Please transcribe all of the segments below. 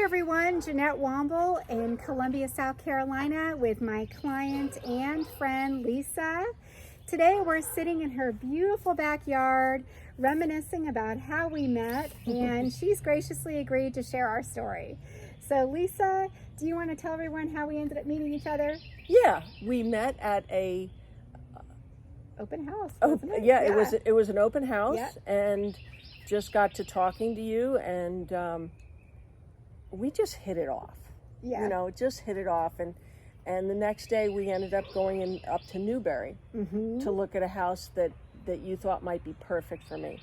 Hi everyone, Jeannette Womble in Columbia, South Carolina with my client and friend Lisa. Today we're sitting in her beautiful backyard reminiscing about how we met, and she's graciously agreed to share our story. So Lisa, do you want to tell everyone how we ended up meeting each other? Yeah, we met at a open house. Yeah, it was an open house. Yeah. And just got to talking to you, and we just hit it off. Yeah. You know, just hit it off. And the next day we ended up going up to Newberry to look at a house that you thought might be perfect for me.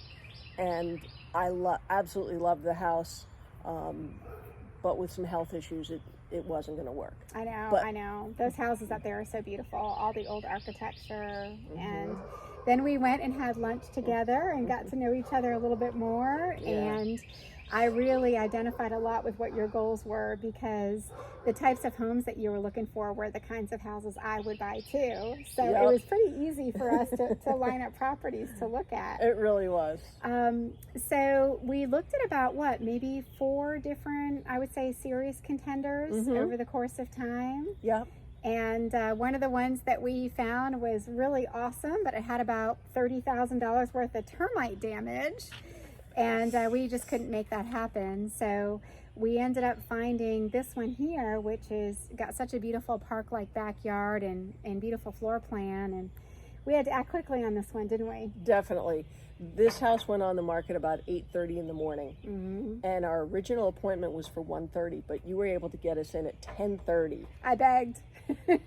And I absolutely loved the house, but with some health issues, it wasn't going to work. I know. Those houses up there are so beautiful, all the old architecture. And then we went and had lunch together and got to know each other a little bit more. Yeah. And I really identified a lot with what your goals were, because the types of homes that you were looking for were the kinds of houses I would buy too. So Yep. It was pretty easy for us to line up properties to look at. It really was. So we looked at about maybe 4 different, I would say, serious contenders over the course of time. Yeah. And one of the ones that we found was really awesome, but it had about $30,000 worth of termite damage. And we just couldn't make that happen. So we ended up finding this one here, which got such a beautiful park-like backyard and beautiful floor plan. And we had to act quickly on this one, didn't we? Definitely. This house went on the market about 8:30 in the morning. And our original appointment was for 1:30, but you were able to get us in at 10:30. I begged.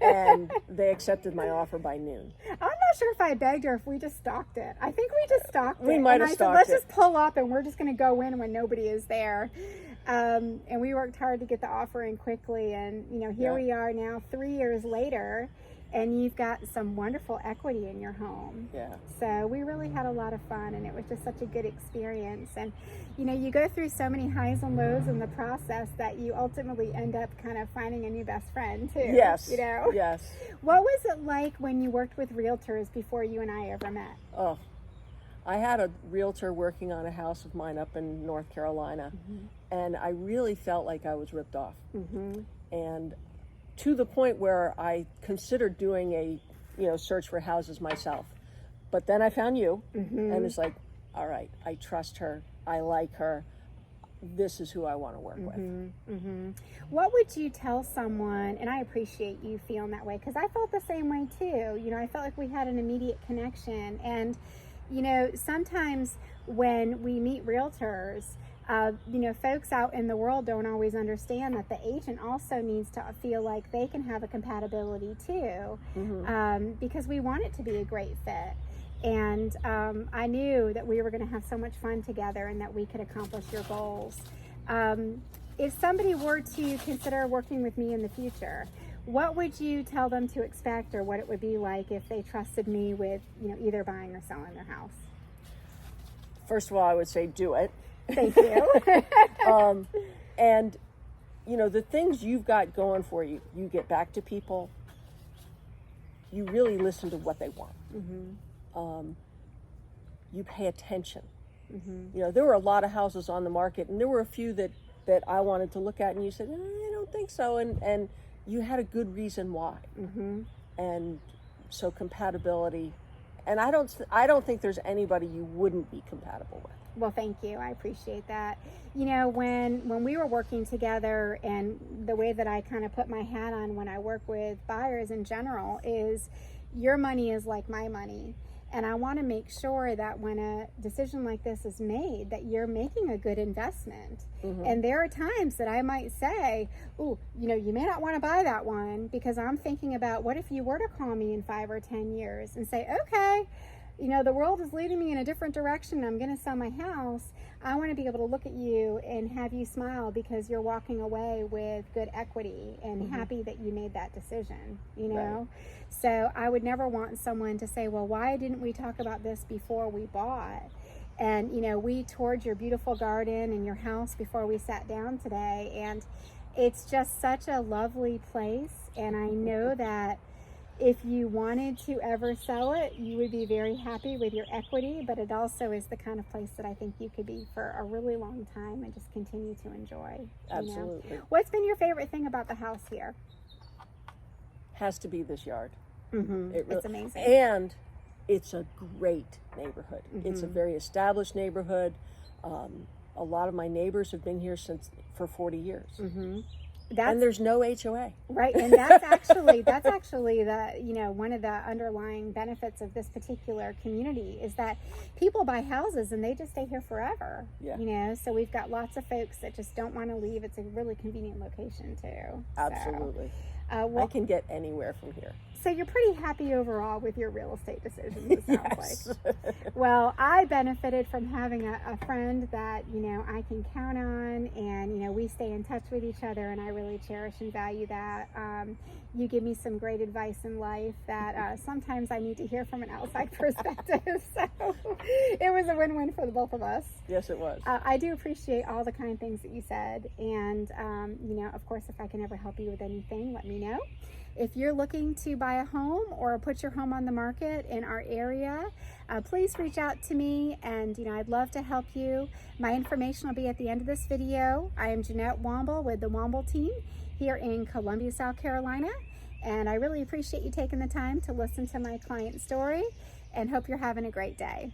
And they accepted my offer by noon. I'm not sure if I begged or if we just stalked it. I think we just stalked it. We might have and I stalked said, let's it. just pull up and we're just going to go in when nobody is there. And we worked hard to get the offer in quickly. And, here we are now 3 years later, and you've got some wonderful equity in your home. Yeah. So we really had a lot of fun, and it was just such a good experience. And, you go through so many highs and lows in the process that you ultimately end up kind of finding a new best friend too. Yes. Yes. What was it like when you worked with realtors before you and I ever met? Oh, I had a realtor working on a house of mine up in North Carolina, and I really felt like I was ripped off. And to the point where I considered doing a, search for houses myself. But then I found you, and it's like, all right, I trust her, I like her, this is who I want to work with. What would you tell someone, and I appreciate you feeling that way, because I felt the same way too. I felt like we had an immediate connection. And, sometimes when we meet realtors, folks out in the world don't always understand that the agent also needs to feel like they can have a compatibility too, because we want it to be a great fit. And I knew that we were going to have so much fun together and that we could accomplish your goals. If somebody were to consider working with me in the future, what would you tell them to expect, or what it would be like if they trusted me with, either buying or selling their house? First of all, I would say do it. Thank you. And, the things you've got going for you, you get back to people, you really listen to what they want. You pay attention. There were a lot of houses on the market, and there were a few that I wanted to look at, and you said, I don't think so. And you had a good reason why. And so compatibility, and I don't think there's anybody you wouldn't be compatible with. Well, thank you. I appreciate that. When we were working together, and the way that I kind of put my hat on when I work with buyers in general is, your money is like my money. And I want to make sure that when a decision like this is made, that you're making a good investment. And there are times that I might say, oh, you may not want to buy that one, because I'm thinking about, what if you were to call me in 5 or 10 years and say, okay, the world is leading me in a different direction, I'm going to sell my house. I want to be able to look at you and have you smile because you're walking away with good equity and happy that you made that decision, Right. So I would never want someone to say, well, why didn't we talk about this before we bought? And, we toured your beautiful garden and your house before we sat down today. And it's just such a lovely place. And I know that if you wanted to ever sell it, you would be very happy with your equity, but it also is the kind of place that I think you could be for a really long time and just continue to enjoy. Absolutely. You know? What's been your favorite thing about the house here? Has to be this yard. It's amazing. And it's a great neighborhood. It's a very established neighborhood. A lot of my neighbors have been here for 40 years. And there's no HOA. Right, and that's actually the, you know, one of the underlying benefits of this particular community is that people buy houses and they just stay here forever. Yeah. You know, so we've got lots of folks that just don't want to leave. It's a really convenient location too. Absolutely. So, I can get anywhere from here. So you're pretty happy overall with your real estate decisions, it sounds Yes. like. Well, I benefited from having a friend that, you know, I can count on, and, you know, we stay in touch with each other, and I really cherish and value that. You give me some great advice in life that sometimes I need to hear from an outside perspective. So it was a win-win for the both of us. Yes, it was. I do appreciate all the kind things that you said. And, you know, of course, if I can ever help you with anything, let me know. If you're looking to buy a home or put your home on the market in our area, please reach out to me, and, you know, I'd love to help you. My information will be at the end of this video. I am Jeannette Womble with the Womble team here in Columbia, South Carolina, and I really appreciate you taking the time to listen to my client story, and hope you're having a great day.